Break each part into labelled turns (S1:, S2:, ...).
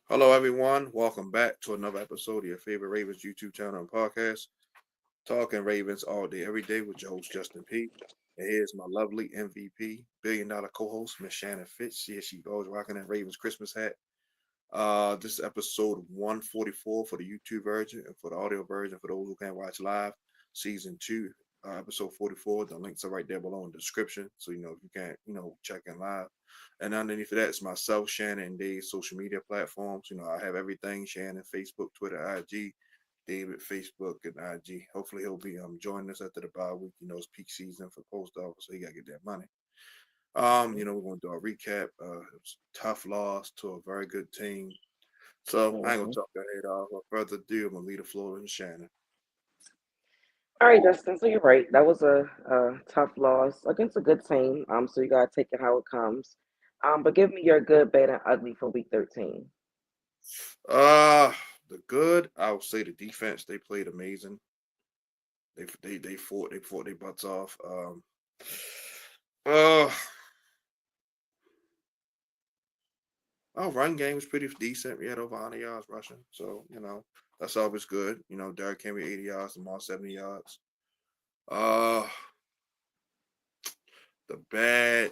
S1: Hello, everyone. Welcome back to another episode of your favorite Ravens YouTube channel and podcast, Talking Ravens all day, every day with your host, Justin P. And here's my lovely MVP, billion-dollar co-host, Miss Shannon Finch. Yeah, she always rocking that Ravens Christmas hat. This is episode 144 for the YouTube version and for the audio version for those who can't watch live, season 2, episode 44. The links are right there below in the description. So, if you can't, check in live. And underneath of that is myself, Shannon, and Dave's social media platforms. I have everything Shannon, Facebook, Twitter, IG, David, Facebook, and IG. Hopefully, he'll be joining us after the bye week. It's peak season for post office, so he got to get that money. We're going to do a recap. It was a tough loss to a very good team. So I ain't gonna
S2: Mhm.
S1: talk that head off. Without further ado, I'm gonna leave the floor to Shannon.
S2: All right, Justin. So you're right. That was a tough loss against a good team. So you gotta take it how it comes. But give me your good, bad, and ugly for week 13.
S1: Uh the good, I would say the defense. They played amazing. They fought their butts off. Uh, our run game was pretty decent. We had over 100 yards rushing, so that's always good. Derrick Henry 80 yards, Lamar 70 yards. Uh, the bad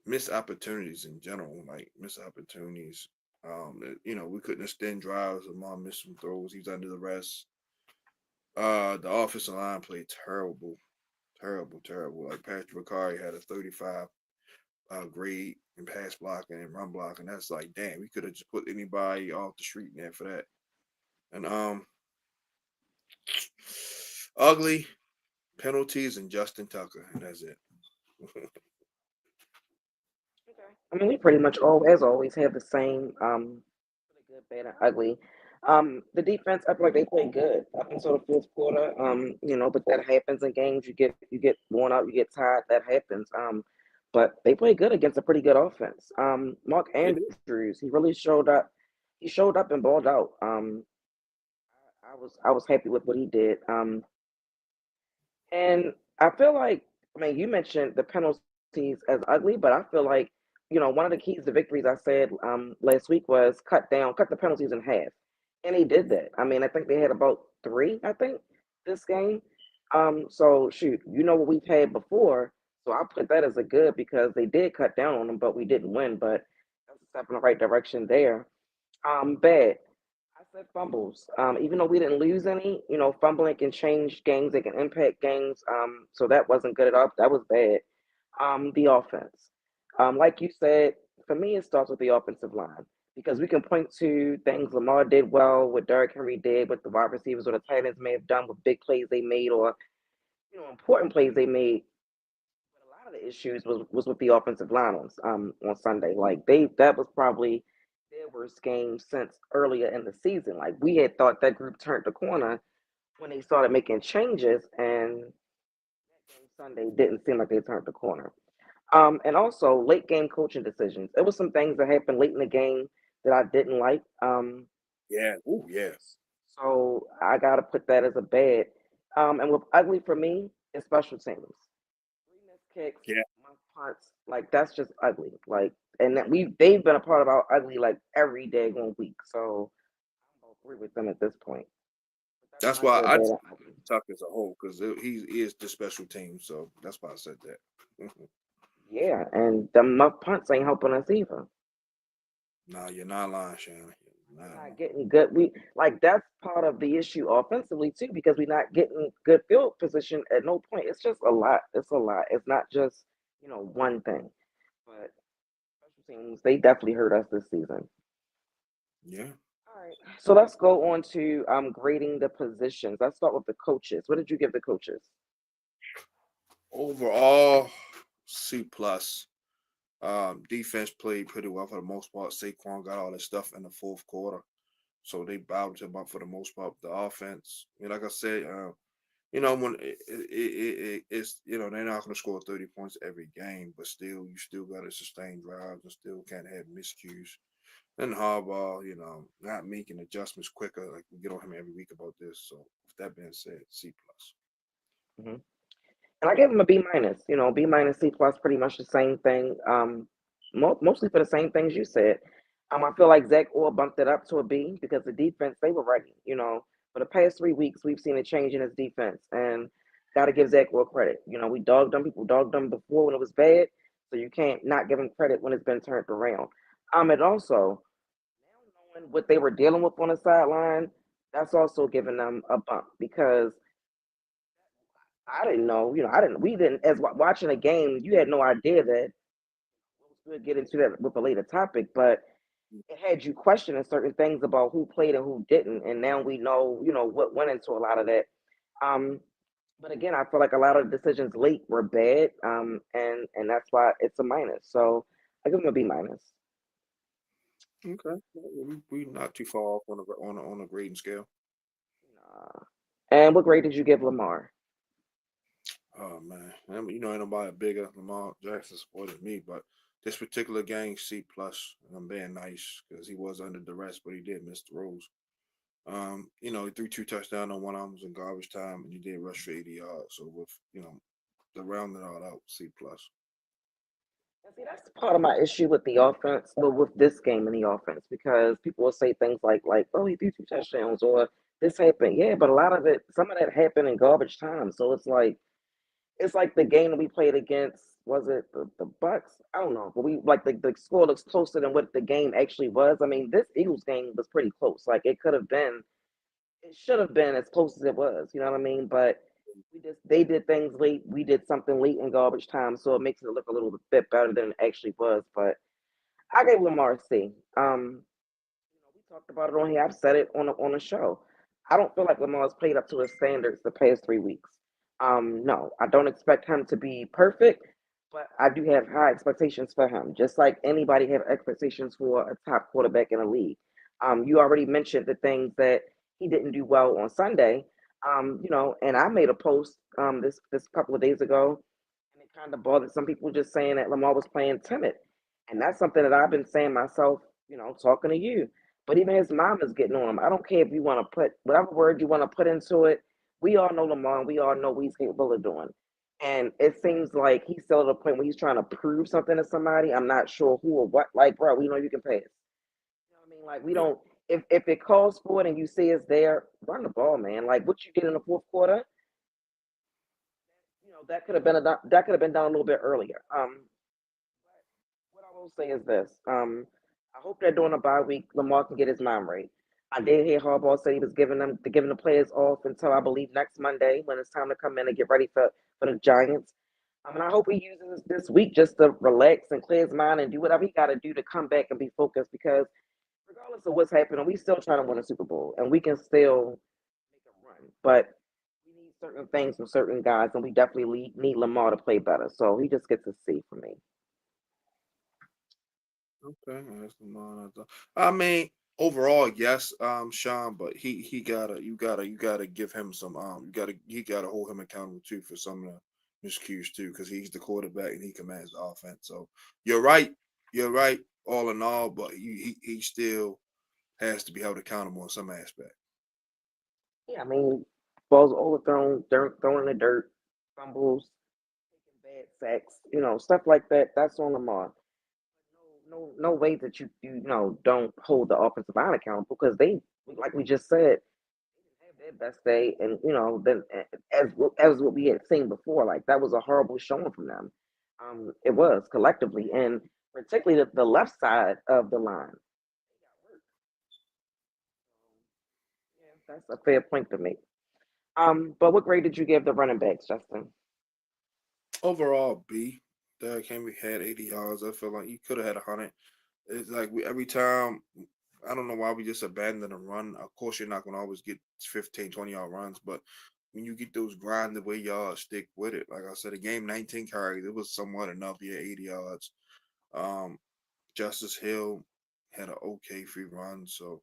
S1: missed opportunities in general, like missed opportunities. We couldn't extend drives. Lamar missed some throws. He's under the rest. The offensive line played terrible, terrible, terrible. Like Patrick Ricard had a 35 grade in pass blocking and run blocking. That's like, damn, we could have just put anybody off the street in there for that. And ugly penalties and Justin Tucker, and that's it.
S2: Okay. I mean, we pretty much as always, have the same for the good, bad, and ugly. The defense, I feel like they played good up until the fourth quarter. But that happens in games. You get worn out, you get tired. That happens. But they played good against a pretty good offense. Mark
S1: They did.
S2: Andrews, he really showed up. He showed up and balled out. I was happy with what he did. And I feel like, I mean, you mentioned the penalties as ugly, but I feel like, one of the keys to victories I said last week was cut the penalties in half. And he did that. I mean, I think they had about three, I think, this game. So shoot, what we've had before. So I put that as a good because they did cut down on them, but we didn't win. But that's a step in the right direction there. Bad. I said fumbles. Even though we didn't lose any, fumbling can change games. It can impact games. So that wasn't good at all. That was bad. The offense. Like you said, for me, it starts with the offensive line because we can point to things Lamar did well, what Derrick Henry did, what the wide receivers or the tight ends may have done with big plays they made or important plays they made. But a lot of the issues was with the offensive line on Sunday. Like that was probably their worst game since earlier in the season. Like we had thought that group turned the corner when they started making changes, and that game Sunday didn't seem like they turned the corner. And also late game coaching decisions. There was some things that happened late in the game that I didn't like.
S1: Yeah. Ooh, yeah.
S2: So I gotta put that as a bad. And with ugly for me is special teams. Three missed kicks,
S1: Yeah.
S2: muff punts, like that's just ugly. Like, and that they've been a part of our ugly like every day one week. So I'm gonna agree with them at this point. But that's
S1: That's
S2: my
S1: why
S2: good,
S1: I
S2: bad,
S1: just
S2: and ugly.
S1: Tucker as a whole because he is the special team. So that's why I said that.
S2: Yeah, and the muff punts ain't helping us either.
S1: Nah, you're not lying, Shannon. You're
S2: We're
S1: not
S2: not
S1: lying.
S2: getting good. We like that's part of the issue offensively too, because we're not getting good field position at no point. It's just a lot. It's a lot. It's not just one thing. But special teams, they definitely hurt us this season.
S1: Yeah.
S2: All right. So let's go on to grading the positions. Let's start with the coaches. What did you give the coaches?
S1: Overall, C plus. Defense played pretty well for the most part. Saquon got all this stuff in the fourth quarter, so they bowed to him up for the most part. The offense, like I said, when it's they're not going to score 30 points every game, but still you still got to sustain drives and still can't have miscues. And Harbaugh, not making adjustments quicker. Like we get on him every week about this. So with that being said, C plus.
S2: Hmm. And I gave them a B minus. B minus, C plus, pretty much the same thing. mostly for the same things you said. I feel like Zach Orr bumped it up to a B because the defense they were ready. For the past 3 weeks we've seen a change in his defense, and got to give Zach Orr credit. We dogged them. People dogged them before when it was bad, so you can't not give him credit when it's been turned around. And also now knowing what they were dealing with on the sideline, that's also giving them a bump because I didn't know. I didn't. We didn't as watching a game. You had no idea that we'll get into that with a later topic, but it had you questioning certain things about who played and who didn't, and now we know, what went into a lot of that. Um, but again, I feel like a lot of the decisions late were bad, and that's why it's a minus. So I give them a B minus.
S1: Okay, we not too far off on a grading scale.
S2: Uh, and what grade did you give Lamar?
S1: Oh man, ain't nobody bigger Lamar Jackson supported me, but this particular game C plus. I'm being nice because he was under duress, but he did miss the rules. He threw two touchdowns on one of them was in garbage time, and he did rush for 80 yards. So with the rounding all out, C plus.
S2: And see, that's part of my issue with the offense, well, with this game in the offense, because people will say things like, "Oh, he threw two touchdowns," or "This happened." Yeah, but a lot of it, some of that happened in garbage time. So it's like the game that we played against, was it the Bucks? I don't know, but we like the score looks closer than what the game actually was. I mean, this Eagles game was pretty close. Like it should have been as close as it was. You know what I mean? But they did things late. We did something late in garbage time, so it makes it look a little bit better than it actually was. But I gave Lamar a C. We talked about it on here. I've said it on the show. I don't feel like Lamar's played up to his standards the past 3 weeks. No, I don't expect him to be perfect, but I do have high expectations for him, just like anybody have expectations for a top quarterback in the league. You already mentioned the things that he didn't do well on Sunday. And I made a post this couple of days ago, and it kind of bothered some people just saying that Lamar was playing timid, and that's something that I've been saying myself. Talking to you. But even his mom is getting on him. I don't care if you want to put whatever word you want to put into it. We all know Lamar, and we all know what he's capable of doing. And it seems like he's still at a point where he's trying to prove something to somebody. I'm not sure who or what. Like, bro, we know you can pass. You know what I mean? Like, we
S1: Yeah,
S2: don't. If it calls for it and you see it's there, run the ball, man. Like what you did in the fourth quarter, that could have been done a little bit earlier. What I will say is this. I hope that during the bye week, Lamar can get his mind right. I did hear Harbaugh say he was giving the players off until I believe next Monday when it's time to come in and get ready for the Giants. And I hope he uses this week just to relax and clear his mind and do whatever he got to do to come back and be focused because regardless of what's happening, we still trying to win a Super Bowl and we can still make a run. But we need certain things from certain guys, and we definitely need Lamar to play better. So he just gets a C for me.
S1: okay, that's Lamar. I mean, overall, yes, Sean, but he gotta you gotta give him some you gotta hold him accountable too for some of the miscues too, because he's the quarterback and he commands the offense. So you're right, all in all, but he still has to be held accountable in some aspect.
S2: Yeah, I mean, balls overthrown, thrown in the dirt, fumbles, taking bad sacks, stuff like that. That's on Lamar. No way that you don't hold the offensive line accountable because they, like we just said, have their best day, and then as what we had seen before, like that was a horrible showing from them. It was collectively, and particularly the left side of the line. Yeah, that's a fair point to make. But what grade did you give the running backs, Justin?
S1: Overall, B. Derrick Henry had 80 yards. I feel like he could have had 100. It's like every time, I don't know why we just abandon a run. Of course, you're not going to always get 15, 20-yard runs, but when you get those grind away yards, stick with it. Like I said, a game 19 carries, it was somewhat enough. He had 80 yards. Um, Justice Hill had an okay free run. So,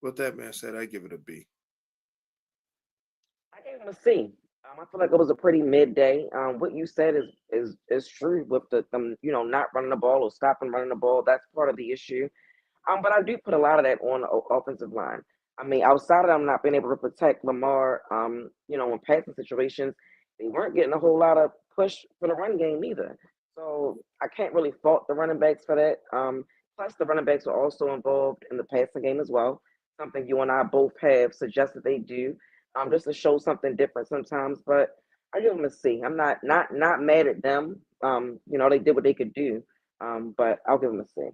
S1: with that being said, I give it a B.
S2: I gave him a C. I feel like it was a pretty midday. What you said is true with them, not running the ball or stopping running the ball. That's part of the issue. But I do put a lot of that on the offensive line. I mean, outside of them not being able to protect Lamar, in passing situations, they weren't getting a whole lot of push for the run game either. So I can't really fault the running backs for that. Plus, the running backs were also involved in the passing game as well, something you and I both have suggested they do, just to show something different sometimes. But I give them a C. I'm not mad at them. They did what they could do, but I'll give them a C.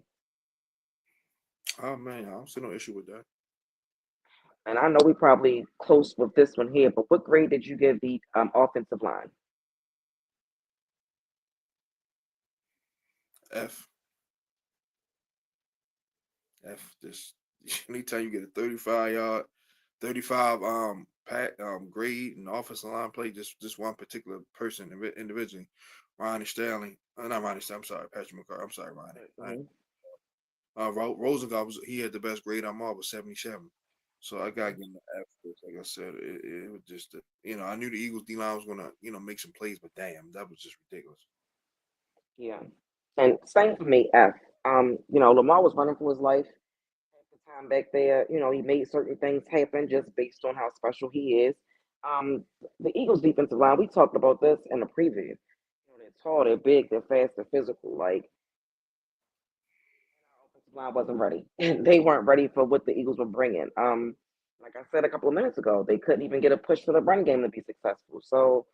S1: Oh man, I don't see no issue with that.
S2: And I know we probably close with this one here, but what grade did you give the offensive line?
S1: F. F. This anytime you get a 35-yard, 35 pat grade in offensive line play, just one particular person individually, Ronnie Stanley. Not Ronnie Stanley. I'm sorry, Patrick McCarr. I'm sorry, Ronnie.
S2: Mhm.
S1: Rosenthal he had the best grade on all was 77. So I gotta give him an F. 'Cause like I said, it was just I knew the Eagles D line was gonna make some plays, but damn, that was just ridiculous.
S2: Yeah. And same for me, F. Lamar was running for his life at the time back there. He made certain things happen just based on how special he is. Um, the Eagles defensive line, we talked about this in the preview. They're tall, they're big, they're fast, they're physical. Like, offensive line wasn't ready. They weren't ready for what the Eagles were bringing. Like I said a couple of minutes ago, they couldn't even get a push for the run game to be successful. So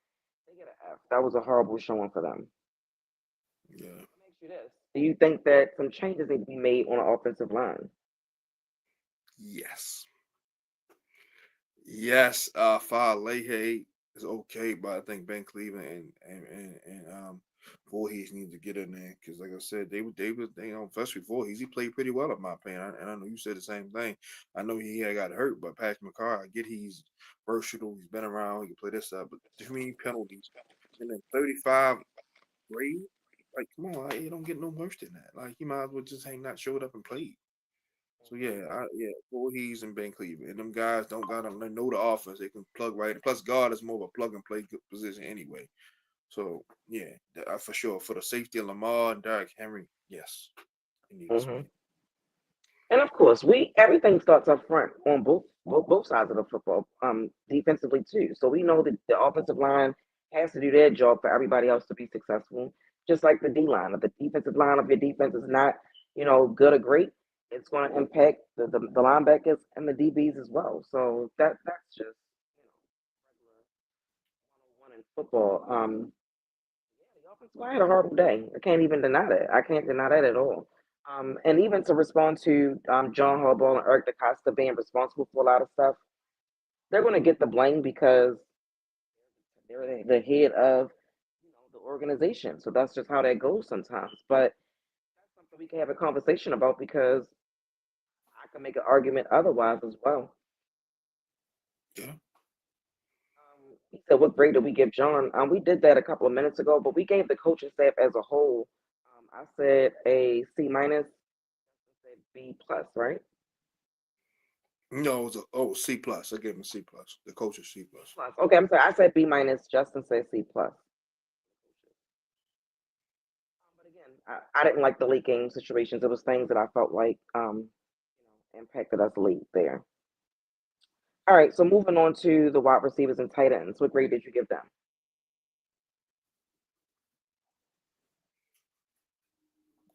S2: they get an F. That was a horrible showing for them.
S1: Yeah.
S2: What makes you this? Do you think that some changes need to be made on the offensive line?
S1: Yes. Yes. Leahy is okay, but I think Ben Cleveland and Voorhees need to get in there because, like I said, especially Voorhees, he played pretty well in my opinion. And I know you said the same thing. I know he had got hurt, but Patrick McCarr, I get he's versatile. He's been around. He can play this stuff, but too many penalties. And then 35 grade, like come on, like, you don't get no worse than that. Like he might as well just hang not showed up and played. So yeah, Voorhees and Ben Cleveland. And them guys don't gotta know the offense. They can plug right in. Plus guard is more of a plug and play position anyway. So yeah, for sure. For the safety of Lamar and Derrick Henry, yes. He needs to
S2: Hmm.
S1: swing.
S2: And of course, we everything starts up front on both sides of the football, defensively too. So we know that the offensive line has to do their job for everybody else to be successful, just like the D line. If the defensive line of your defense is not, good or great, it's going to impact the linebackers and the DBs as well. So that's just regular 101 in football. Yeah, the offensive line had a horrible day. I can't even deny that. I can't deny that at all. And even to respond to John Harbaugh and Eric DeCosta being responsible for a lot of stuff, they're going to get the blame because they're the head of the organization. So that's just how that goes sometimes. But that's something we can have a conversation about because I can make an argument otherwise as well.
S1: Yeah.
S2: He said, "What grade did we give John?" We did that a couple of minutes ago, but we gave the coaching staff as a whole. I said a C minus. I said B plus, right?
S1: No, it was C plus. I gave him a C plus. The coach is C
S2: C
S1: plus.
S2: plus. Okay, I'm sorry. I said B minus. Justin said C plus. But again, I didn't like the late game situations. It was things that I felt like impacted us late there. All right, so moving on to the wide receivers and tight ends. What grade did you give them?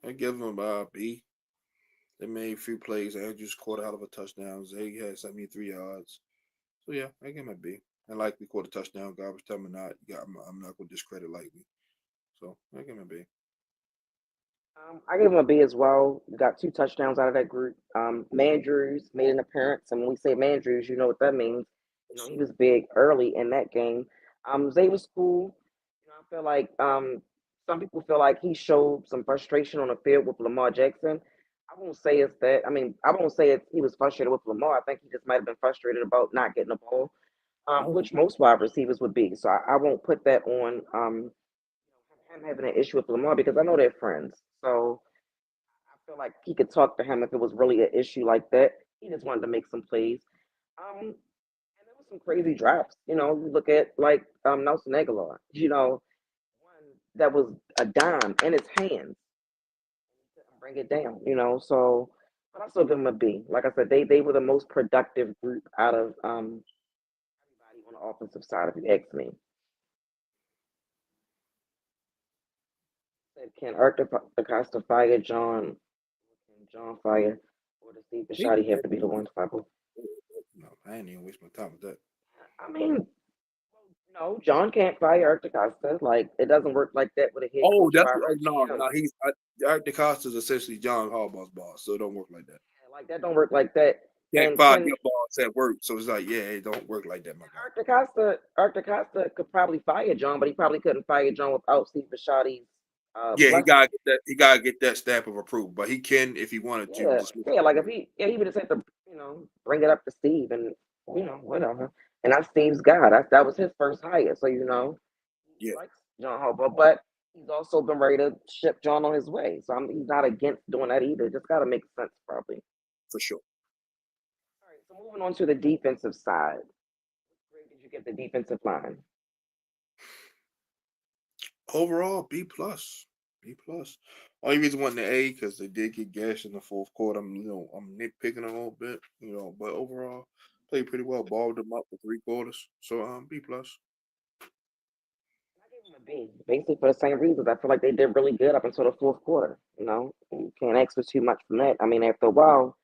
S1: I give him a B. They made a few plays. Andrews caught a hell of a touchdown. Zay had 73 yards. So yeah, I give him a B. And likely caught a touchdown. Garbage time or not, yeah, I'm not gonna discredit likely. So I give him a B.
S2: I gave him a B as well. We got two touchdowns out of that group. Mandrews made an appearance, and when we say Mandrews, you know what that means. He was big early in that game. Zay was cool. I feel like some people feel like he showed some frustration on the field with Lamar Jackson. I won't say it's that. I mean, I won't say it's he was frustrated with Lamar. I think he just might have been frustrated about not getting the ball, which most wide receivers would be. So I won't put that on him having an issue with Lamar because I know they're friends. So I feel like he could talk to him if it was really an issue like that. He just wanted to make some plays. And there was some crazy drops. You look at like Nelson Aguilar, one that was a dime in his hands. Bring it down, So but I still give him a B. Like I said, they were the most productive group out of everybody on the offensive side, if you ask me. Can Arthur Acosta fire John? Can John fire? Or does Steve
S1: He can
S2: Bisciotti have to be the one to fire both?
S1: no, I ain't even waste my time with that.
S2: I mean, no, John can't fire Arthur Acosta. Like, it doesn't work like that with a head
S1: Oh,
S2: coach
S1: that's
S2: fire a
S1: no,
S2: GM.
S1: no. Art DeCosta is essentially John Harbaugh's boss, so it don't work like that.
S2: Like, that don't work like that.
S1: Can't
S2: And
S1: find
S2: can
S1: your boss at work, so it's like, yeah, it don't work like that, my guy.
S2: Arthur Costa could probably fire John, but he probably couldn't fire John without Steve Bisciotti's
S1: Yeah, he
S2: blessing.
S1: gotta get that. He gotta get that stamp of approval, but he can, if he wanted to,
S2: Yeah,
S1: dismiss
S2: yeah.
S1: the
S2: Like if
S1: player.
S2: he would just have to, bring it up to Steve and whatever. And that's Steve's guy. That was his first hire, so he
S1: Yeah,
S2: likes John Harbaugh, but he's also been ready to ship John on his way. So he's not against doing that either. Just got to make sense, probably.
S1: for sure.
S2: All right. So moving on to the defensive side. What grade did you get the defensive line?
S1: Overall, B plus, B plus. Only reason wanting the A because they did get gashed in the fourth quarter. I'm nitpicking a little bit, but overall, played pretty well. Balled them up for 3 quarters, so B plus.
S2: I gave them a B, basically for the same reasons. I feel like they did really good up until the fourth quarter. You can't ask for too much from that. I mean, after a while,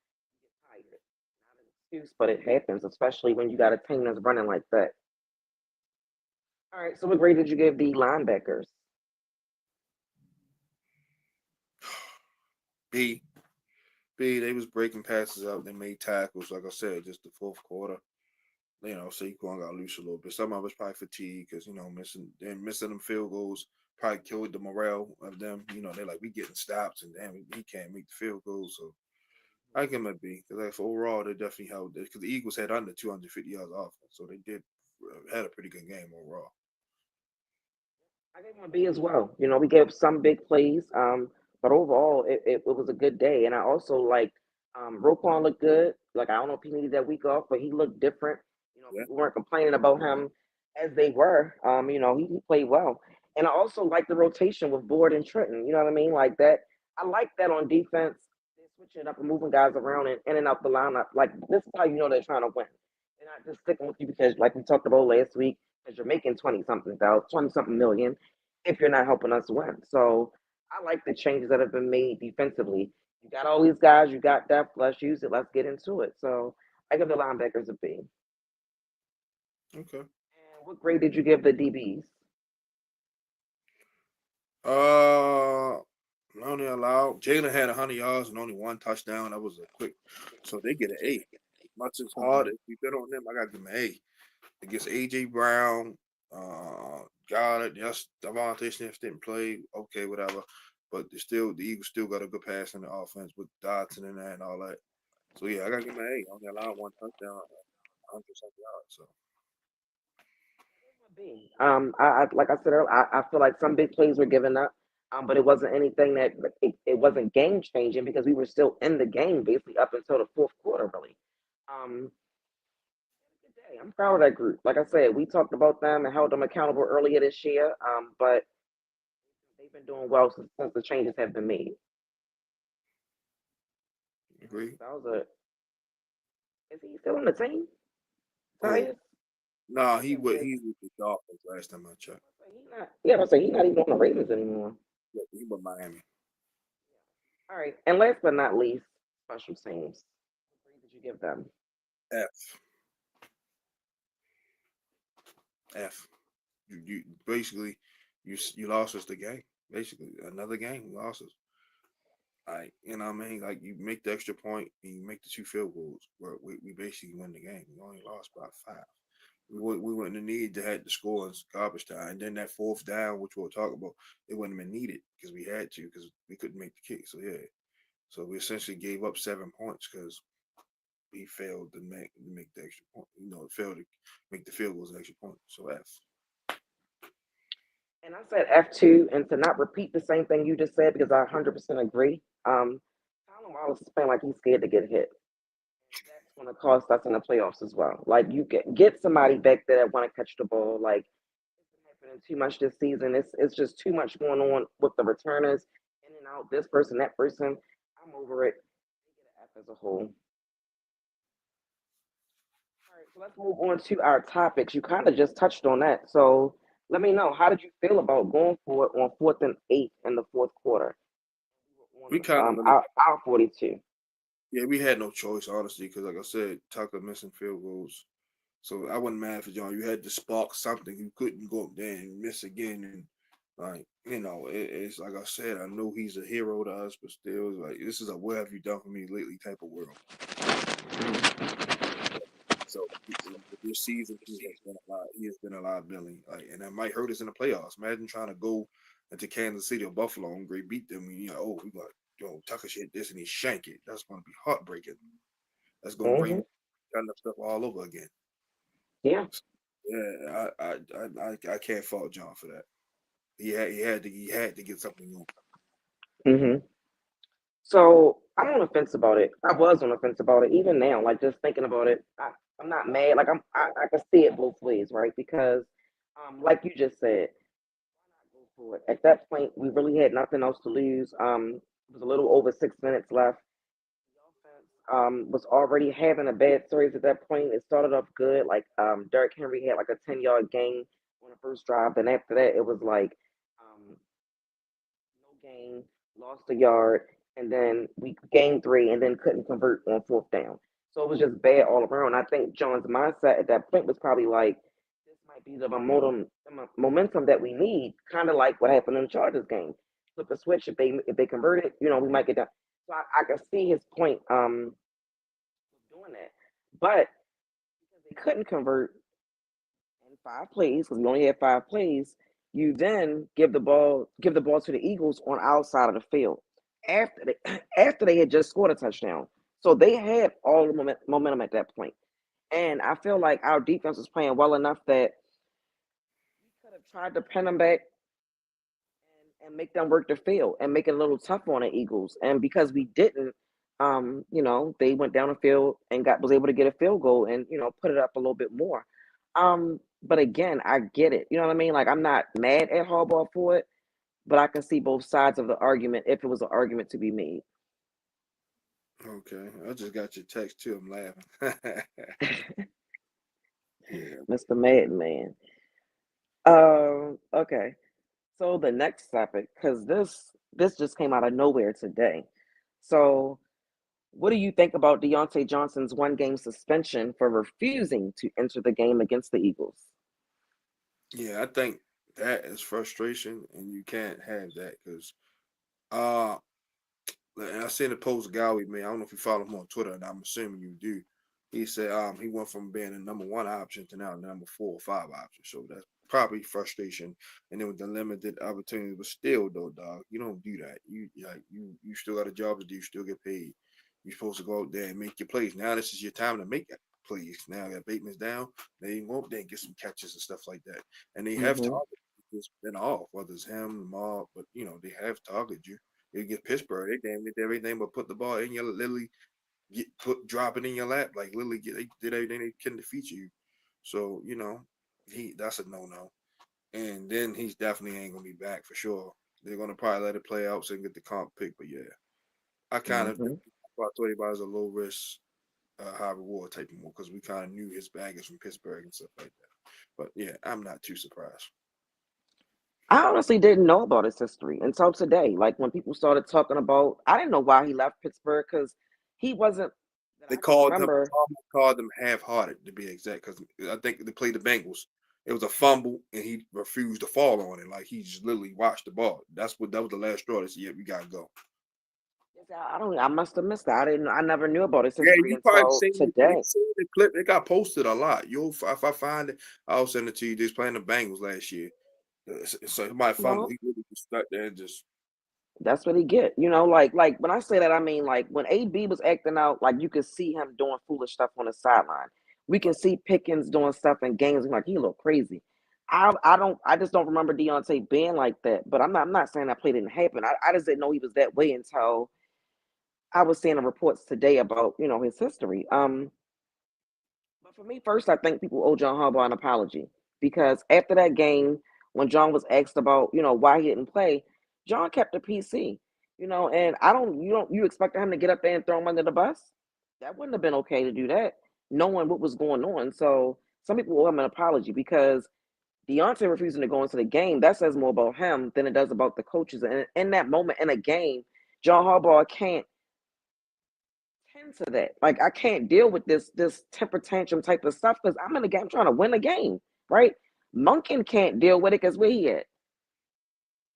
S2: you get tired. Not an excuse, but it happens, especially when you got a team that's running like that. All right, so what grade did you give the linebackers?
S1: B, B. They was breaking passes out. They made tackles. Like I said, just the fourth quarter. Saquon got loose a little bit. Some of us probably fatigued because missing them field goals probably killed the morale of them. They're like we getting stops and damn, he can't make the field goals. So I give him a B because overall they definitely held it because the Eagles had under 250 yards offense, so they did had a pretty good game overall.
S2: I gave him a B as well. We gave some big plays, but overall, it was a good day. And I also like Roquan looked good. Like, I don't know if he needed that week off, but he looked different.
S1: Yeah,
S2: People weren't complaining about him as they were. He played well. And I also like the rotation with Board and Trenton. You know what I mean? Like that. I like that on defense. They're switching it up and moving guys around and in and out the lineup. Like, this is how you know they're trying to win. They're not just sticking with you because, like we talked about last week, because you're making 20 something million if you're not helping us win. So I like the changes that have been made defensively. You got all these guys, you got depth, let's use it, let's get into it. So I give the linebackers a B. And
S1: okay.
S2: what grade did you give the DBs?
S1: Uh, only allowed Jalen had 100 yards and only one touchdown. That was a quick, so they get an A. Much as hard as we bet on them, I got to give them an A. Against AJ Brown, got it. Yes, Devontae Smith didn't play. Okay, whatever. But the Eagles still got a good pass in the offense with Dotson and that and all that. So yeah, I gotta give him an A. Only allowed one touchdown, 100 something yards. So
S2: B. I like I said earlier, I feel like some big plays were given up, but it wasn't anything that it wasn't game changing because we were still in the game basically up until the fourth quarter, really. Um, Good day. I'm proud of that group. Like I said, we talked about them and held them accountable earlier this year, but they've been doing well since the changes have been made. All right,
S1: agree.
S2: so that was a. Is he still on the team?
S1: Oh
S2: Tyus?
S1: nah,
S2: Yeah,
S1: he's with the Dolphins last time I checked.
S2: he's not. Yeah, I say he's not even on the Ravens anymore.
S1: Yeah, he with Miami.
S2: All right, and last but not least, special teams. What grade did you give them?
S1: F F. You basically you lost us the game. Basically, another game you lost us. Like, what I mean? Like, you make the extra point and you make the two field goals where we basically win the game. We only lost by 5. We wouldn't have needed to have the score in garbage time. And then that fourth down, which we'll talk about, it wouldn't have been needed because we had to because we couldn't make the kick. So, yeah. So, we essentially gave up 7 points because we failed to make the extra point. Failed to make the field goals an extra point. So, F.
S2: And I said F2, and to not repeat the same thing you just said because I 100% agree. Tyler Wallace is playing like he's scared to get hit. That's going to cost us in the playoffs as well. Like you get somebody back there that want to catch the ball. Like it's been happening too much this season. It's just too much going on with the returners in and out. This person, that person. I'm over it. They get an F as a whole. All right, so let's move on to our topics. You kind of just touched on that. So let me know, how did you feel about going for it on 4th and 8 in the fourth quarter?
S1: We
S2: On
S1: kind of really,
S2: our 42.
S1: yeah, we had no choice honestly because, like I said, Tucker missing field goals. So I wasn't mad for John. You had to spark something. You couldn't go up there and miss again. And like it's like I said. I know he's a hero to us, but still, it's like this is a "what have you done for me lately" type of world. So this season, he has been a lot. He has been a liability, like, and that might hurt us in the playoffs. Imagine trying to go into Kansas City or Buffalo and great beat them. And, oh, we got Tucker shit this and he shank it. That's going to be heartbreaking. That's going to bring
S2: Hmm.
S1: kind of stuff all over again.
S2: Yeah.
S1: Yeah, I can't fault John for that. He had to get something on.
S2: Hmm. So I'm on the fence about it. I was on the fence about it. Even now, like just thinking about it, I'm not mad. Like I can see it both ways, right? Because, like you just said, go for it. At that point, we really had nothing else to lose. It was a little over 6 minutes left. Was already having a bad series at that point. It started off good. Like Derrick Henry had like a 10-yard gain on the first drive. Then after that, it was like no gain, lost a yard, and then we gained three, and then couldn't convert on fourth down. So it was just bad all around. I think John's mindset at that point was probably like, this might be the momentum that we need, kind of like what happened in the Chargers game. Flip the switch if they convert it, we might get down. So I can see his point doing that, but because they couldn't convert in 5 plays, because we only had 5 plays, you then give the ball to the Eagles on our side of the field after they after they had just scored a touchdown. So they had all the momentum at that point. And I feel like our defense was playing well enough that we could have tried to pin them back and make them work the field and make it a little tough on the Eagles. And because we didn't, they went down the field and was able to get a field goal and put it up a little bit more. But again, I get it. You know what I mean? Like I'm not mad at Harbaugh for it, but I can see both sides of the argument if it was an argument to be made.
S1: Okay, I just got your text too. I'm laughing. Yeah,
S2: Mr. Madman. Okay. So the next topic, because this just came out of nowhere today. So what do you think about Diontae Johnson's 1 game suspension for refusing to enter the game against the Eagles?
S1: yeah. I think that is frustration, and you can't have that because uh and I seen the post Gowie made. I don't know if you follow him on Twitter, and I'm assuming you do. He said he went from being a number one option to now number 4 or 5 option. So that's probably frustration. And then with the limited opportunity, but still though, dog, you don't do that. You still got a job to do. You still get paid. You're supposed to go out there and make your plays. Now this is your time to make that plays. Now that Bateman's down, they can go up there and get some catches and stuff like that. And they have
S2: Mm-hmm.
S1: targeted. It's been off, whether it's him, Lamar, but they have targeted you. You get Pittsburgh, they damn did everything but put the ball in your literally drop it in your lap. Like literally they did everything they can to feature you. So, that's a no. And then he's definitely ain't gonna be back for sure. They're gonna probably let it play out so they can get the comp pick. But yeah, I kind of
S2: Mm-hmm.
S1: thought 25 was a low risk, high reward type of move because we kind of knew his baggage from Pittsburgh and stuff like that. But yeah, I'm not too surprised.
S2: I honestly didn't know about his history until today. Like when people started talking about, I didn't know why he left Pittsburgh because he wasn't that
S1: They
S2: I can
S1: called him
S2: remember.
S1: called them half-hearted to be exact because I think they played the Bengals. It was a fumble and he refused to fall on it. Like he just literally watched the ball. That was the last straw. They said, "Yeah, we gotta go."
S2: I don't. I must have missed that. I didn't. I never knew about his
S1: Yeah,
S2: history
S1: you probably
S2: until
S1: seen it. You
S2: today.
S1: seen the clip. It got posted a lot. If I find it, I'll send it to you. Just playing the Bengals last year. So somebody fumble.
S2: Well,
S1: He really just stuck there and just
S2: that's what he get. Like when I say that, I mean like when AB was acting out, like you could see him doing foolish stuff on the sideline. We can see Pickens doing stuff in games. I'm like he a little crazy. I just don't remember Deontay being like that. But I'm not saying that play didn't happen. I just didn't know he was that way until I was seeing the reports today about his history. But for me, first, I think people owe John Harbaugh an apology because after that game, when John was asked about, why he didn't play, John kept the PC, and you expected him to get up there and throw him under the bus? That wouldn't have been okay to do that, knowing what was going on. So some people owe him an apology because Diontae refusing to go into the game, that says more about him than it does about the coaches. And in that moment in a game, John Harbaugh can't tend to that. Like I can't deal with this temper tantrum type of stuff because I'm in the game trying to win a game, right? Monken can't deal with it because where he at?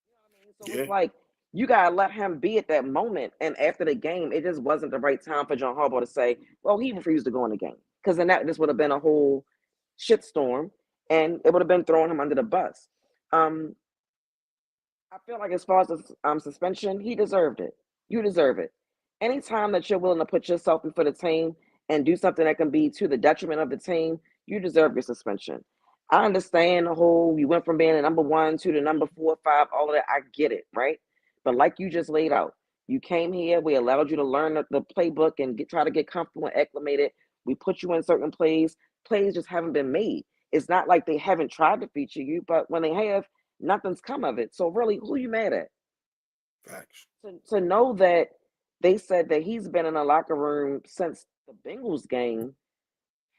S2: You know what I mean? So it's
S1: Yeah,
S2: like you gotta let him be at that moment. And after the game, it just wasn't the right time for John Harbaugh to say, "Well, he refused to go in the game," because then that this would have been a whole shitstorm, and it would have been throwing him under the bus. Um, I feel like as far as the suspension, he deserved it. You deserve it. Anytime that you're willing to put yourself before the team and do something that can be to the detriment of the team, you deserve your suspension. I understand the whole you went from being the number one to the number 4 or 5, all of that. I get it, right? But like you just laid out, you came here, we allowed you to learn the playbook and try to get comfortable and acclimated. We put you in certain plays. Plays just haven't been made. It's not like they haven't tried to feature you, but when they have, nothing's come of it. So really, who you mad at?
S1: facts.
S2: To know that they said that he's been in the locker room since the Bengals game,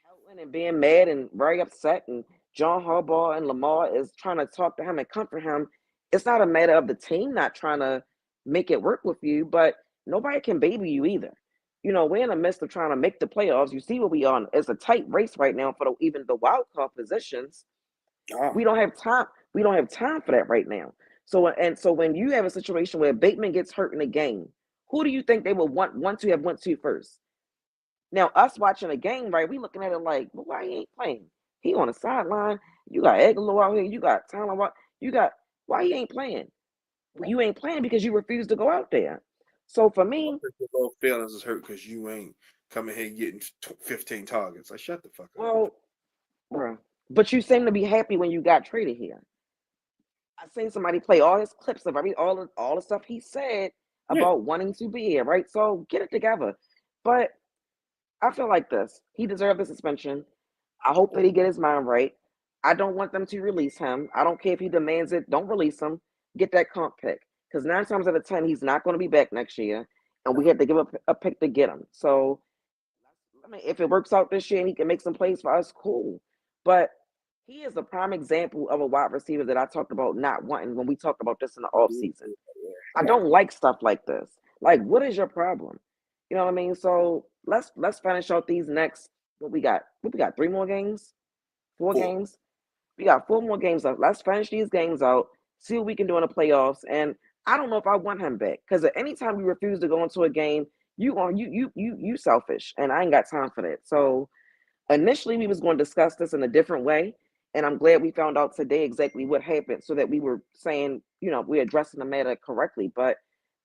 S2: pouting and being mad and very upset, and John Harbaugh and Lamar is trying to talk to him and comfort him. It's not a matter of the team not trying to make it work with you, but nobody can baby you either. You know, we're in the midst of trying to make the playoffs. You see what we on. It's a tight race right now for even the wild card positions.
S1: Ah,
S2: We don't have time. We don't have time for that right now. So when you have a situation where Bateman gets hurt in a game, who do you think they would want to have went to first? Now us watching a game, right? We looking at it like, well, why he ain't playing? He on the sideline. You got Aguilar out here. You got Tyler. You got why he ain't playing? Well, you ain't playing because you refuse to go out there. So for me,
S1: your little feelings is hurt because you ain't coming here getting 15 targets. Like, shut the fuck up.
S2: well, bruh, but you seem to be happy when you got traded here. I seen somebody play all his clips of all the stuff he said
S1: Yeah,
S2: about wanting to be here, right? So get it together. But I feel like this. He deserved the suspension. I hope that he get his mind right. I don't want them to release him. I don't care if he demands it. Don't release him. Get that comp pick. Because 9 times out of 10, he's not going to be back next year. And we had to give up a pick to get him. So I mean, if it works out this year and he can make some plays for us, cool. But he is a prime example of a wide receiver that I talked about not wanting when we talked about this in the offseason. I
S1: yeah.
S2: don't like stuff like this. Like, what is your problem? You know what I mean? So let's finish out these next what we got. What we got? 3 more games? Four
S1: Four.
S2: games? We got 4 more games left. Let's finish these games out, see what we can do in the playoffs. And I don't know if I want him back. Because at any time you refuse to go into a game, you selfish. And I ain't got time for that. So initially we was going to discuss this in a different way. And I'm glad we found out today exactly what happened so that we were saying, we're addressing the matter correctly. But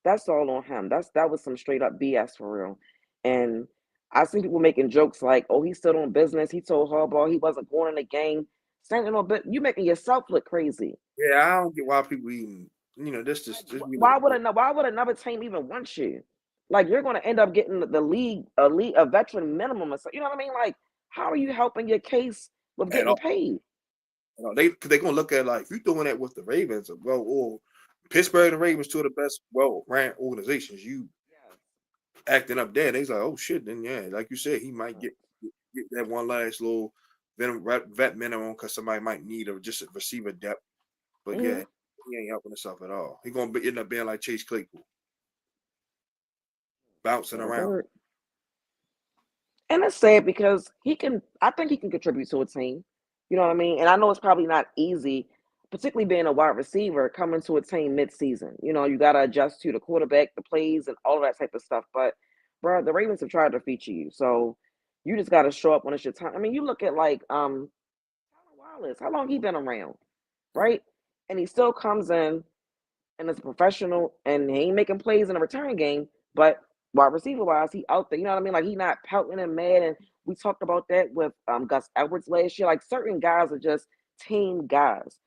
S2: that's all on him. That was some straight up BS for real. And I see people making jokes like, oh, he stood on business. He told Harbaugh he wasn't going in the game. Standing on, but you making yourself look crazy.
S1: Yeah, I don't get why people even, this
S2: Like,
S1: just this we
S2: why
S1: look
S2: would another team even want you? Like you're going to end up getting the league a veteran minimum or so. You know what I mean? Like how are you helping your case with
S1: at
S2: getting
S1: all.
S2: paid?
S1: They gonna look at like if you're doing that with the Ravens, or Pittsburgh and the Ravens, two of the best well ran organizations. You
S2: Yes.
S1: acting up there, they's like, oh shit, then yeah, like you said, he might get that one last little vet minimum because somebody might need a just a receiver depth. But
S2: Mm-hmm.
S1: yeah, he ain't helping himself at all. He gonna end up being like Chase Claypool, bouncing
S2: That
S1: around.
S2: word. And it's sad because I think he can contribute to a team. You know what I mean? And I know it's probably not easy, particularly being a wide receiver coming to a team mid-season. You got to adjust to the quarterback, the plays, and all of that type of stuff. But, bro, the Ravens have tried to feature you. So you just got to show up when it's your time. I mean, you look at like Tyler Wallace. How long he been around, right? And he still comes in and is a professional and he ain't making plays in a return game, but wide receiver wise, he out there. You know what I mean? Like he not pouting and mad. And we talked about that with Gus Edwards last year. Like certain guys are just team guys.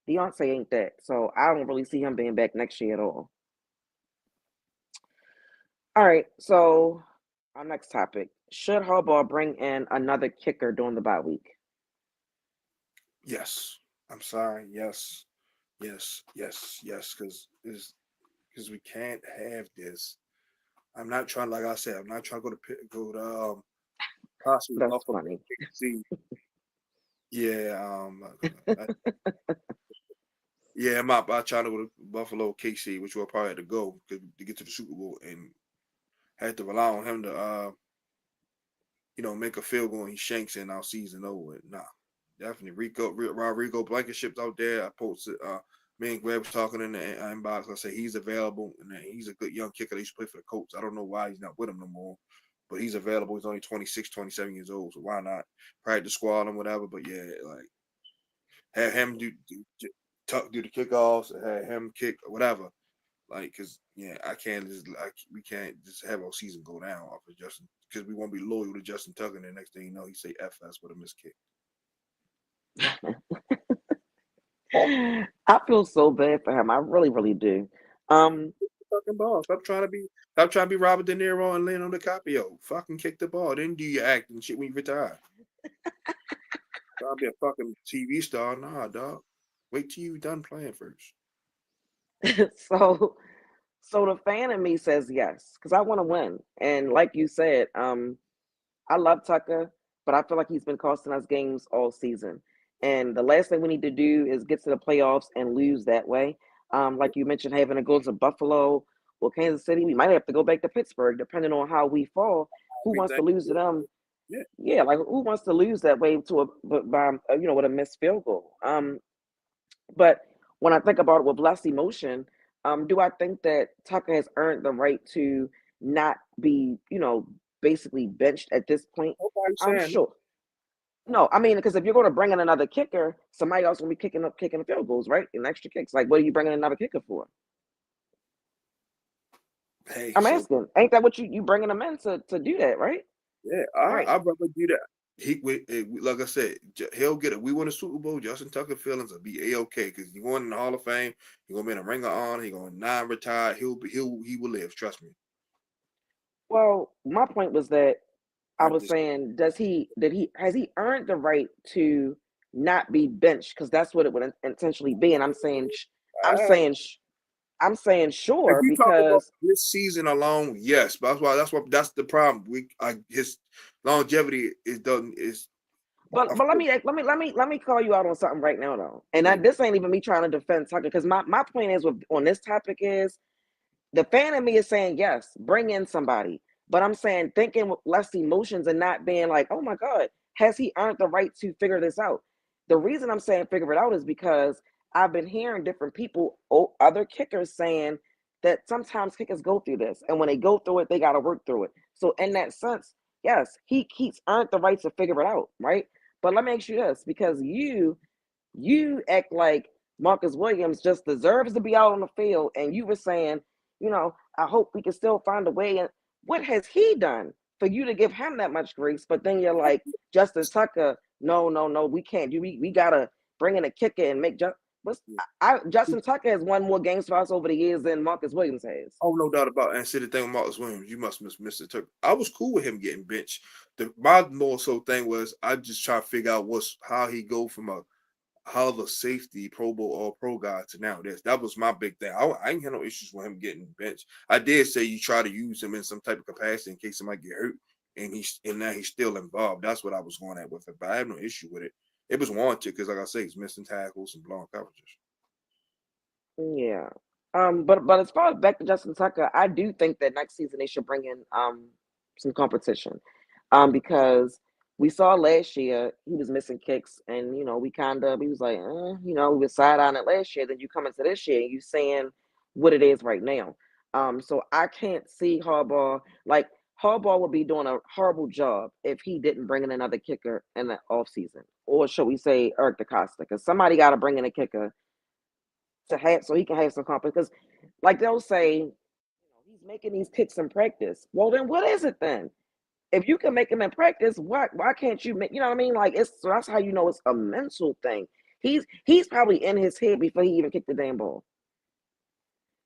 S2: Diontae ain't that. So I don't really see him being back next year at all. All right. So our next topic. Should Harbaugh bring in another kicker during the bye week?
S1: Yes, I'm sorry. Yes, yes, yes, yes. Because we can't have this. I'm not trying, like I said, I'm not trying to go to possibly
S2: That's
S1: Buffalo,
S2: funny.
S1: KC, Yeah, I, yeah, I tried to go to Buffalo KC, which we'll probably have to go to get to the Super Bowl, and had to rely on him to make a field goal and he shanks in our season over. Nah, definitely Rodrigo Blankenship's out there. I posted me and Greg was talking in the inbox. I say he's available and he's a good young kicker. They used to play for the Colts. I don't know why he's not with them no more. But he's available. He's only 26, 27 years old. So why not practice squad and whatever? But yeah, like have him do the kickoffs, have him kick or whatever. Like, cause yeah, I can't just like we can't just have our season go down off of Justin because we won't be loyal to Justin Tucker. And the next thing you know, he say FS with a missed kick.
S2: I feel so bad for him. I really, really do.
S1: Fucking ball. Stop trying to be Robert De Niro and Leonardo DiCaprio. Fucking kick the ball. Then do your acting shit when you retire. Trying to be a fucking TV star. Nah, dog. Wait till you done playing first.
S2: so so the fan in me says yes, because I want to win. And like you said, I love Tucker, but I feel like he's been costing us games all season. And the last thing we need to do is get to the playoffs and lose that way. Like you mentioned, having to go to Buffalo or Kansas City, we might have to go back to Pittsburgh, depending on how we fall. Who wants
S1: Everything.
S2: to lose to them?
S1: Yeah.
S2: Yeah, like who wants to lose that way to by with a missed field goal? But when I think about it with less emotion, do I think that Tucker has earned the right to not be, basically benched at this point?
S1: Nobody's
S2: I'm
S1: saying
S2: sure. No, I mean, because if you're going to bring in another kicker, somebody else going to be kicking the field goals, right? And extra kicks. Like, what are you bringing another kicker for?
S1: hey,
S2: I'm
S1: so
S2: asking. Ain't that what you bringing them in to do that, right?
S1: yeah,
S2: Right.
S1: I'd rather do that. Like I said, he'll get it. We win a Super Bowl. Justin Tucker feelings will be a-okay because he won in the Hall of Fame. He gonna be in a Ring of Honor. He gonna non-retire. He will live. Trust me.
S2: Well, my point was that I
S1: I
S2: was
S1: just
S2: saying, has he earned the right to not be benched? Because that's what it would intentionally be. And I'm
S1: uh,
S2: saying, I'm saying
S1: if
S2: sure
S1: you talk about
S2: because.
S1: this season alone, yes. But that's the problem. His longevity is
S2: But let me call you out on something right now though. And this ain't even me trying to defend Tucker because my point is on this topic is the fan in me is saying yes, bring in somebody. But I'm saying thinking with less emotions and not being like, oh my God, has he earned the right to figure this out? The reason I'm saying figure it out is because I've been hearing different people, other kickers saying that sometimes kickers go through this. And when they go through it, they got to work through it. So in that sense, yes, he's earned the right to figure it out, right? But let me ask you this, because you act like Marcus Williams just deserves to be out on the field, and you were saying, I hope we can still find a way. And what has he done for you to give him that much grace? But then you're like, Justin Tucker, no, no, no, we can't. We gotta bring in a kicker and make Justin Tucker has won more games for us over the years than Marcus Williams has.
S1: Oh, no doubt about it. And see the thing with Marcus Williams, you must miss Mr. Tucker. I was cool with him getting benched. My more so thing was I just try to figure out how he go from a hell of a safety Pro Bowl or pro guy to now this. That was my big thing. I ain't had no issues with him getting benched. I did say you try to use him in some type of capacity in case somebody get hurt, and now he's still involved. That's what I was going at with it. But I have no issue with it. It was warranted because, like I say, he's missing tackles and blowing coverages.
S2: Yeah. But as far as back to Justin Tucker, I do think that next season they should bring in some competition. Because we saw last year he was missing kicks and we was like, we were side on it last year. Then you come into this year and you saying what it is right now. So I can't see Harbaugh would be doing a horrible job if he didn't bring in another kicker in the offseason. Or should we say Eric DeCosta? Because somebody gotta bring in a kicker to have so he can have some confidence. Because like they'll say, he's making these kicks in practice. Well, then what is it then? If you can make him in practice, why can't you make? You know what I mean? Like so that's how you know it's a mental thing. He's probably in his head before he even kicked the damn ball.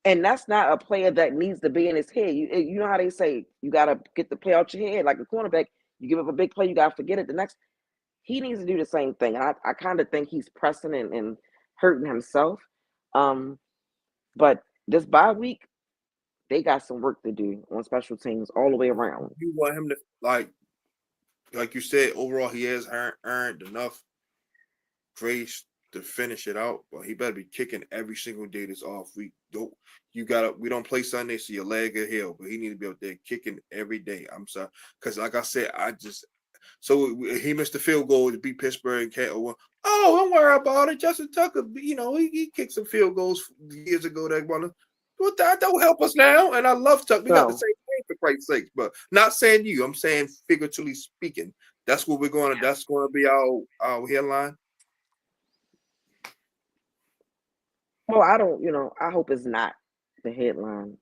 S2: And that's not a player that needs to be in his head. You know how they say you gotta get the play out your head, like a cornerback. You give up a big play, you gotta forget it. The next, he needs to do the same thing. And I kind of think he's pressing and hurting himself. Um, but this bye week, they got some work to do on special teams all the way around.
S1: You want him to like you said. Overall, he has earned enough grace to finish it out, but he better be kicking every single day this off week. Don't you gotta we don't play Sunday, so your leg will heal, but he need to be out there kicking every day. I'm sorry. Cause like I said, he missed the field goal to beat Pittsburgh and can't oh, don't worry about it. Justin Tucker, he kicked some field goals years ago that one. Well, that don't help us now. And I love Tucker. We got the
S2: So
S1: same name for Christ's sakes, but not saying you. I'm saying figuratively speaking. That's what we're going to. That's going to be our headline.
S2: well, I don't, I hope it's not the headline.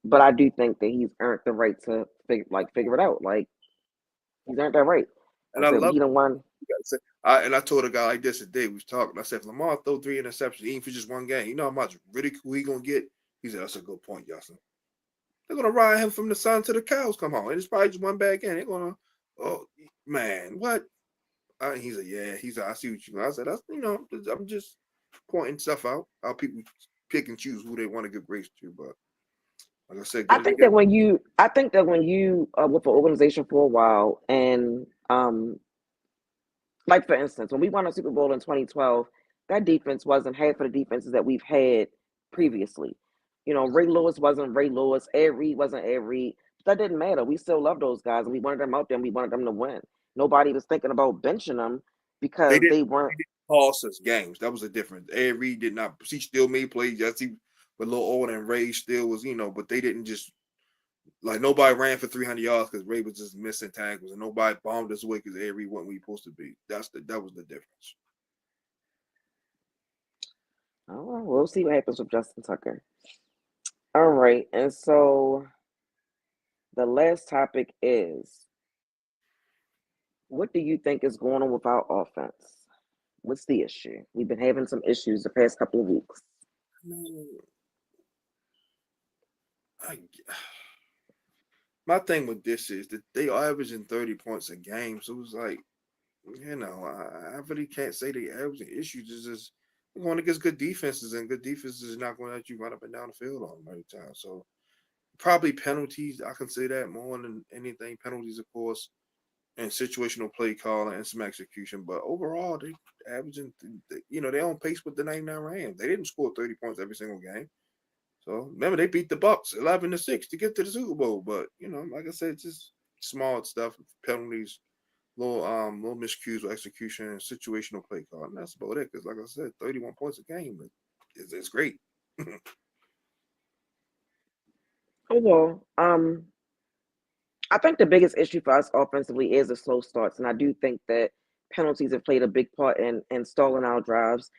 S2: But I do think that he's earned the right to figure it out. Like he's earned that right.
S1: And
S2: I
S1: I
S2: said
S1: love
S2: he the one.
S1: I told a guy like this today, we was talking. I said, if Lamar throw 3 interceptions, even for just one game, you know how much ridicule he gonna get? He said, that's a good point, Justin. They're gonna ride him from the sun to the cows come home. And it's probably just one bad game. They're gonna, oh man, what? He said, yeah. He said, I see what you mean. I said, I'm just pointing stuff out. How people pick and choose who they want to give grace to. But like I said,
S2: I
S1: get it
S2: think
S1: together.
S2: that when you are with an organization for a while, and like for instance, when we won a Super Bowl in 2012, that defense wasn't half of the defenses that we've had previously. Ray Lewis wasn't Ray Lewis, Ed Reed wasn't Ed Reed. But that didn't matter. We still love those guys, and we wanted them out there, and we wanted them to win. Nobody was thinking about benching them
S1: They
S2: because
S1: didn't
S2: they weren't.
S1: cost us games. That was the difference. Ed Reed did not. He still made plays. Yes, he was a little older, and Ray still was, but they didn't just like nobody ran for 300 yards because Ray was just missing tackles, and nobody bombed us away because Ed Reed wasn't where he supposed to be. That was the difference.
S2: Oh, well, we'll see what happens with Justin Tucker. All right, and so the last topic is, what do you think is going on with our offense? What's the issue? We've been having some issues the past couple of weeks.
S1: I, my thing with this is that they are averaging 30 points a game, so it's like, I really can't say they averaging issues. It's just they're going against good defenses, and good defenses is not going to let you run up and down the field all the time. So probably penalties. I can say that more than anything. Penalties, of course, and situational play calling and some execution. But overall, they averaging, they on pace with the 99 Rams. They didn't score 30 points every single game. So remember, they beat the Bucks 11-6 to get to the Super Bowl. But like I said, just small stuff, penalties, little miscues with execution and situational play call. And that's about it. Because like I said, 31 points a game is great.
S2: Oh well, I think the biggest issue for us offensively is the slow starts, and I do think that penalties have played a big part in stalling our drives.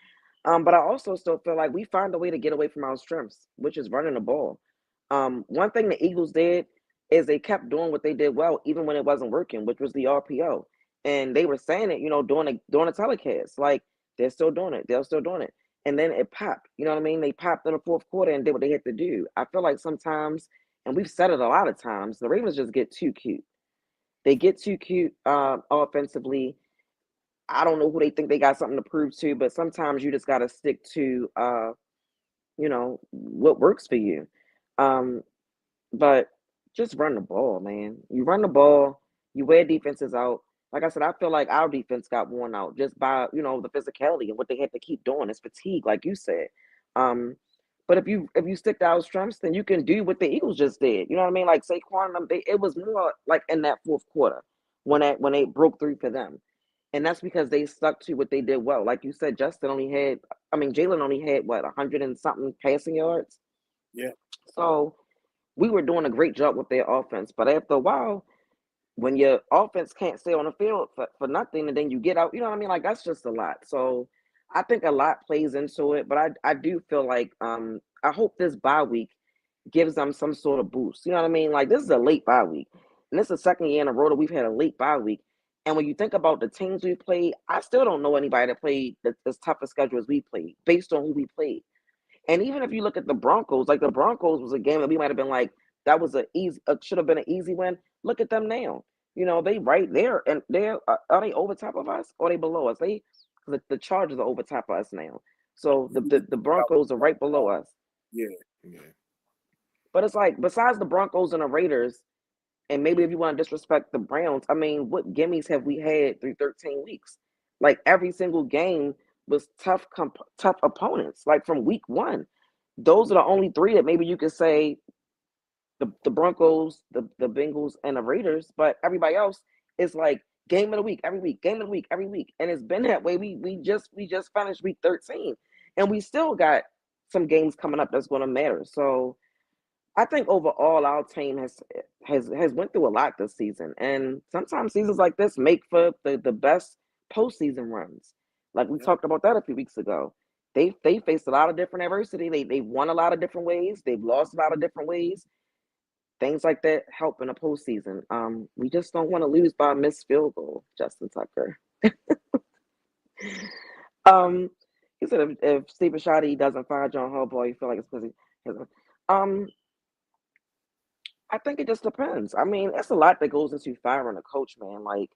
S2: But I also still feel like we find a way to get away from our strengths, which is running the ball. One thing the Eagles did is they kept doing what they did well, even when it wasn't working, which was the RPO. And they were saying it, during the telecast, like they're still doing it, they're still doing it. And then it popped. You know what I mean? They popped in the fourth quarter and did what they had to do. I feel like sometimes, and we've said it a lot of times, the Ravens just get too cute. They get too cute offensively. I don't know who they think they got something to prove to, but sometimes you just got to stick to what works for you. Um, but just run the ball, man. You run the ball, you wear defenses out. Like I said, I feel like our defense got worn out just by, the physicality and what they had to keep doing. It's fatigue, like you said. Um, but if you stick to our strengths, then you can do what the Eagles just did. You know what I mean? Like Saquon, it was more like in that fourth quarter when they broke through for them. And that's because they stuck to what they did well. Like you said, Jalen only had what, 100 and something passing yards.
S1: Yeah.
S2: So we were doing a great job with their offense. But after a while, when your offense can't stay on the field for nothing, and then you get out, you know what I mean? Like that's just a lot. So I think a lot plays into it. But I do feel like I hope this bye week gives them some sort of boost. You know what I mean? Like this is a late bye week. And this is the second year in a row that we've had a late bye week. And when you think about the teams we've played, I still don't know anybody that played as tough a schedule as we played, based on who we played. And even if you look at the Broncos, like the Broncos was a game that we might have been like, that was should have been an easy win. Look at them now. They right there, and are they over top of us or are they below us? The Chargers are over top of us now. So the Broncos are right below us.
S1: Yeah. Yeah.
S2: But it's like besides the Broncos and the Raiders, and maybe if you want to disrespect the Browns, I mean, what gimmies have we had through 13 weeks? Like every single game was tough opponents. Like from week one, those are the only three that maybe you could say the Broncos, the Bengals, and the Raiders. But everybody else is like game of the week every week, game of the week every week, and it's been that way. We just finished week 13, and we still got some games coming up that's going to matter. So I think overall our team has went through a lot this season, and sometimes seasons like this make for the best postseason runs. Like we
S1: Yep.
S2: talked about that a few weeks ago. They faced a lot of different adversity. They won a lot of different ways. They've lost a lot of different ways. Things like that help in a postseason. We just don't want to lose by a missed field goal, Justin Tucker. Um, he said if Steve Bisciotti doesn't fire John Harbaugh, you feel like it's because he. Um, I think it just depends. I mean, it's a lot that goes into firing a coach, man. Like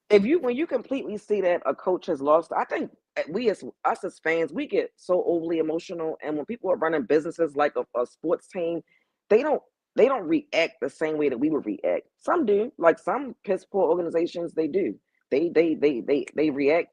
S2: if you when you completely see that a coach has lost, I think we as us as fans, we get so overly emotional. And when people are running businesses like a sports team, they don't they don't react the same way that we would react. Some do, like some piss poor organizations, they do. They react,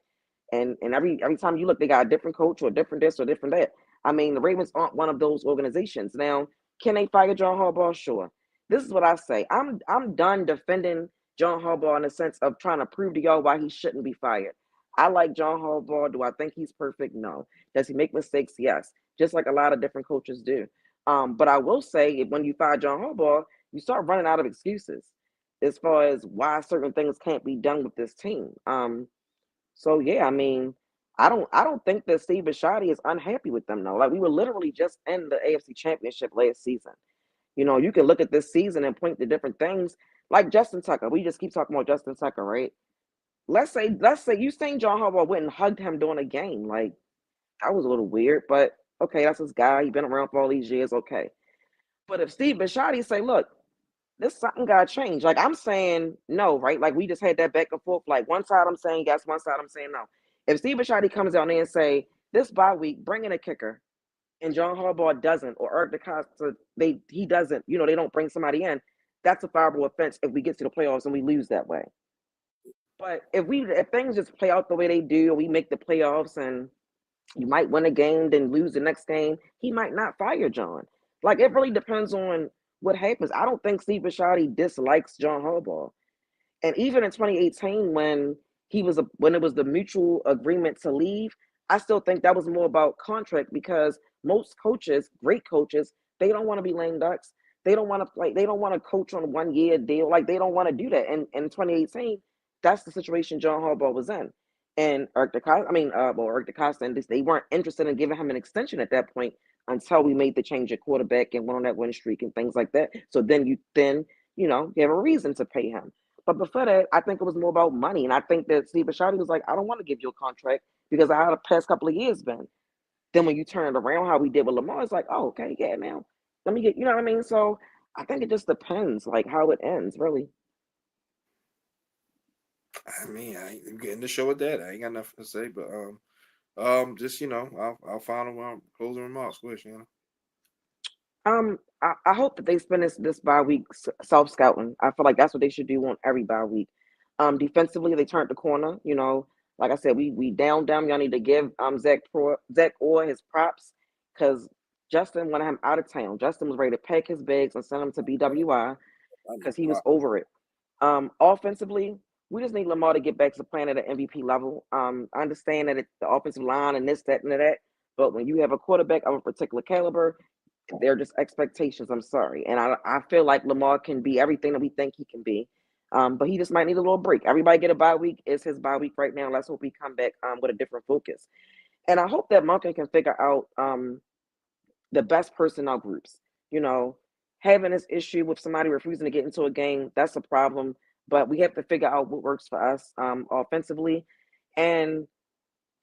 S2: and every time you look, they got a different coach or a different this or different that. I mean, the Ravens aren't one of those organizations. Now, can they fire John Harbaugh? Sure. This is what I say. I'm done defending John Harbaugh in the sense of trying to prove to y'all why he shouldn't be fired. I like John Harbaugh. Do I think he's perfect? No. Does he make mistakes? Yes. Just like a lot of different coaches do. But I will say, when you fire John Harbaugh, you start running out of excuses as far as why certain things can't be done with this team. So yeah, I mean, I don't think that Steve Bisciotti is unhappy with them though. Like we were literally just in the AFC Championship last season. You can look at this season and point to different things. Like Justin Tucker. We just keep talking about Justin Tucker, right? Let's say you saying John Harbaugh went and hugged him during a game. Like that was a little weird, but okay, that's his guy. He's been around for all these years. Okay. But if Steve Bisciotti say, look, this something got to change. Like I'm saying no, right? Like we just had that back and forth. Like one side I'm saying yes, one side I'm saying no. If Steve Bisciotti comes out there and say this bye week, bring in a kicker, and John Harbaugh doesn't, or Eric DeCosta, he doesn't, they don't bring somebody in, that's a fireable offense if we get to the playoffs and we lose that way. But if things just play out the way they do, or we make the playoffs and you might win a game, then lose the next game, he might not fire John. Like it really depends on what happens. I don't think Steve Bisciotti dislikes John Harbaugh. And even in 2018, when it was the mutual agreement to leave, I still think that was more about contract because most coaches, great coaches, they don't want to be lame ducks. They don't want to play. They don't want to coach on a 1 year deal. Like they don't want to do that. And in 2018, that's the situation John Harbaugh was in. And Eric DeCosta, Eric DeCosta, and they weren't interested in giving him an extension at that point until we made the change at quarterback and went on that win streak and things like that. So then you have a reason to pay him. But before that, I think it was more about money. And I think that Steve Bisciotti was like, I don't want to give you a contract because of how the past couple of years been. Then when you turn it around, how we did with Lamar, it's like, oh, okay, yeah, now let me get, you know what I mean? So I think it just depends, like how it ends, really.
S1: I mean, I ain't getting the show with that. I ain't got nothing to say, but just I'll final closing remarks. Go ahead, Shannon.
S2: I hope that they spend this bye week self scouting. I feel like that's what they should do on every bye week. Defensively, they turned the corner. Like I said, we down them. Y'all need to give Zach Orr his props because Justin wanted him out of town. Justin was ready to pack his bags and send him to BWI
S1: I need
S2: because he was
S1: pop.
S2: over it. Offensively, we just need Lamar to get back to playing at an MVP level. I understand that it's the offensive line and this, that, and that, but when you have a quarterback of a particular caliber, they're just expectations. I'm sorry, and I feel like Lamar can be everything that we think he can be. But he just might need a little break. Everybody get a bye week. It's his bye week right now. Let's hope he come back with a different focus. And I hope that Monken can figure out the best personnel groups. You know, Having this issue with somebody refusing to get into a game, that's a problem. But we have to figure out what works for us offensively and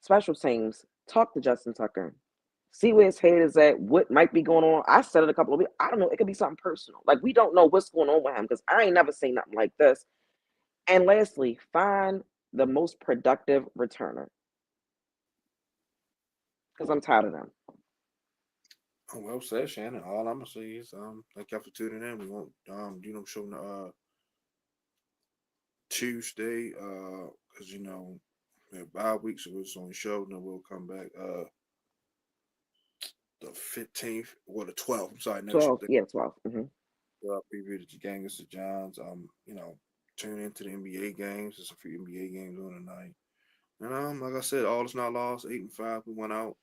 S2: special teams. Talk to Justin Tucker. See where his head is at, what might be going on. I said it a couple of weeks. I don't know. It could be something personal. Like we don't know what's going on with him because I ain't never seen nothing like this. And lastly, find the most productive returner because I'm tired of them.
S1: Oh, well said, Shannon. All I'm gonna say is thank y'all for tuning in. We won't show Tuesday, because we have bye week, so we're just on the show, and then we'll come back the 15th or the 12th. I'm sorry, next
S2: 12, yeah, 12.
S1: preview the gang against the Giants. Tune into the NBA games. There's a few NBA games on tonight. And like I said, all is not lost. 8-5, we went out.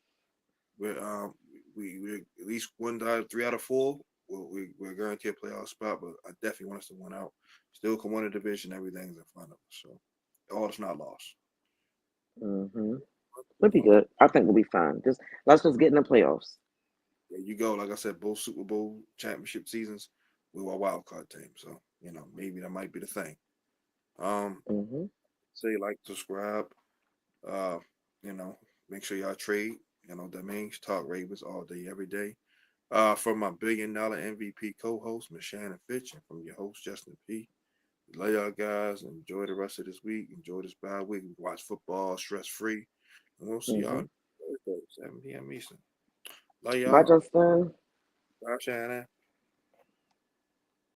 S1: We at least won 3 out of 4. We're guaranteed a playoff spot, but I definitely want us to win out. Still can win a division. Everything's in front of us, so all is not lost.
S2: Mm-hmm. We'll
S1: We're
S2: be
S1: going to
S2: good. I think we'll be fine. Let's just get in the playoffs.
S1: There you go. Like I said, both Super Bowl championship seasons, we were a wild card team. So maybe that might be the thing. Um,
S2: Mm-hmm.
S1: Say like, subscribe. Uh, you know, make sure y'all trade. You know what that means. Talk Ravens all day, every day. From my $1 billion MVP co-host, Miss Shannon Finch, and from your host, Justin P. Love y'all guys. Enjoy the rest of this week. Enjoy this bye week. Watch football stress free. And we'll see y'all
S2: Mm-hmm.
S1: Thursday, 7 p.m. Eastern. Love
S2: Bye,
S1: y'all.
S2: Justin.
S1: Bye, Shannon.